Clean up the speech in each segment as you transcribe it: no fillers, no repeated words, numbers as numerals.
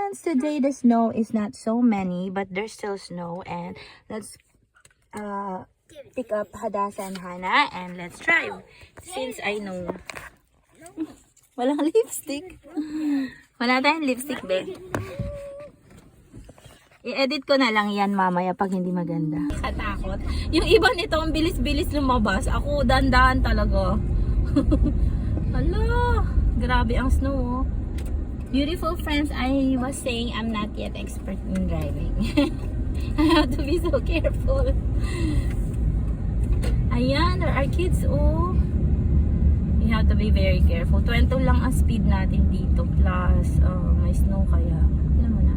friends, today the snow is not so many, but there's still snow, and let's pick up Hadassah and Hannah and let's drive. Since I know walang lipstick. Wala tayong lipstick, babe. I-edit ko na lang yan mamaya pag hindi maganda. Katakot. Yung iba nito, ang bilis-bilis lumabas. Ako, dandahan talaga. Hala, grabe ang snow. Beautiful friends, I was saying I'm not yet expert in driving. I have to be so careful. Ayan, there are kids, oh. You have to be very careful. 20 lang ang speed natin dito. Plus, may snow kaya. Alam mo na.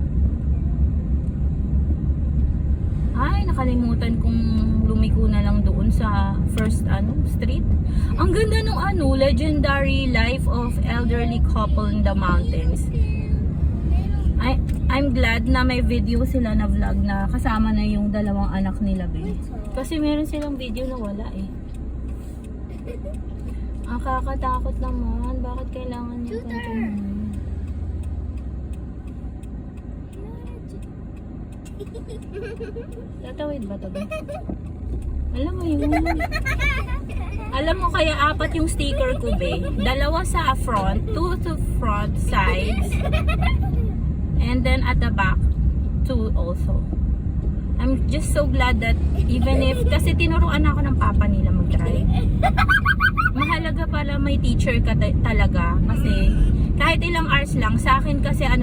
Ay, nakalimutan kong lumiko na lang doon sa first street. Ang ganda nung legendary life of elderly couple in the mountains. I'm glad na may video sila na vlog na kasama na yung dalawang anak nila, babe. Kasi meron silang video na wala eh. Ang kakatakot naman. Bakit kailangan niya ganito naman? Tatawid ba ito, ba? Alam mo yun. Alam mo kaya apat yung sticker ko, be. Dalawa sa front, 2 to front sides. And then at the back, 2 also. I'm just so glad that even if, kasi tinuruan ako ng papa nila mag-drive. Mahalaga pala may teacher ka talaga. Kasi kahit ilang hours lang, sa akin kasi 4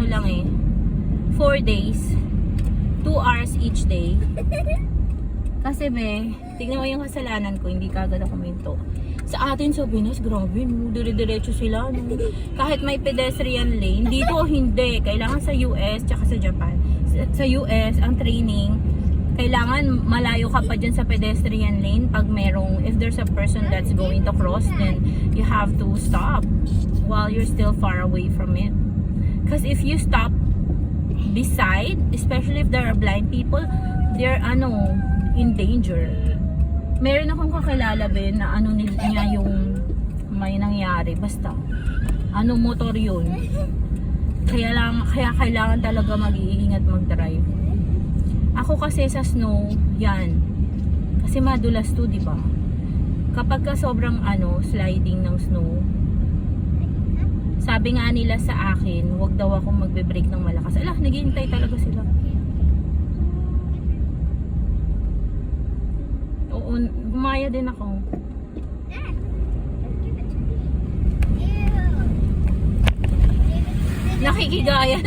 days. 2 hours each day. Kasi be, tignan mo yung kasalanan ko, hindi kagad ako minto. Sa atin sa Pinas, grabe, no? Dire-diretso sila. No? Kahit may pedestrian lane, dito hindi. Kailangan sa US tsaka sa Japan. Sa US, ang training, kailangan malayo ka pa dyan sa pedestrian lane pag if there's a person that's going to cross, then you have to stop while you're still far away from it. Because if you stop beside, especially if there are blind people, they're in danger. Meron akong kakilala ben na niya yung may nangyari, basta motor yun. Kaya kailangan talaga mag-iingat mag-drive. Ako kasi sa snow, yan. Kasi madulas to, di ba? Kapag ka sobrang sliding ng snow, sabi nga nila sa akin, wag daw akong magbe-brake ng malakas. Naghihintay talaga sila. Oo, gumaya din ako. Nakikigaya